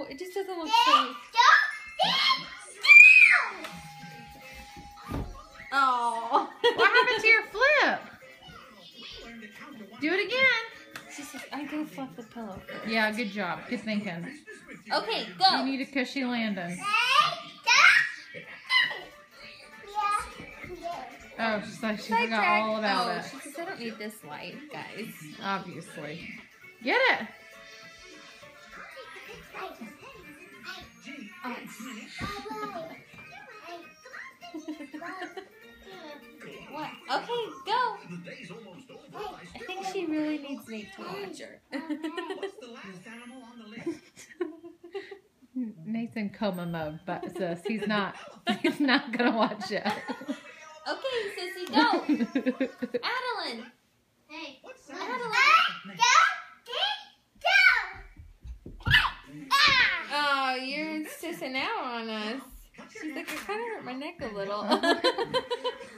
it just doesn't look safe. Oh. What happened to your flip? Do it again. She says, I'm going to fluff the pillow first. Yeah, good job. Good thinking. Okay, go. You need a cushy landing. Oh, she's like, she forgot all about it. She says, I don't need this light, guys. Obviously. Get it. What? Okay, go. I think she really needs Nate to watch her. Nate's in coma mode, but sis, he's not gonna watch it. Okay, Sissy, go. Adeline. Hey, Adeline. Oh, you're sissing out on us. She's like, it kind of hurt my neck a little.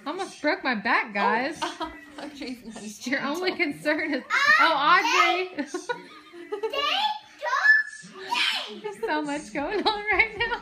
Almost broke my back, guys. Oh, Audrey's not Your only concern is... Oh, Audrey! There's so much going on right now.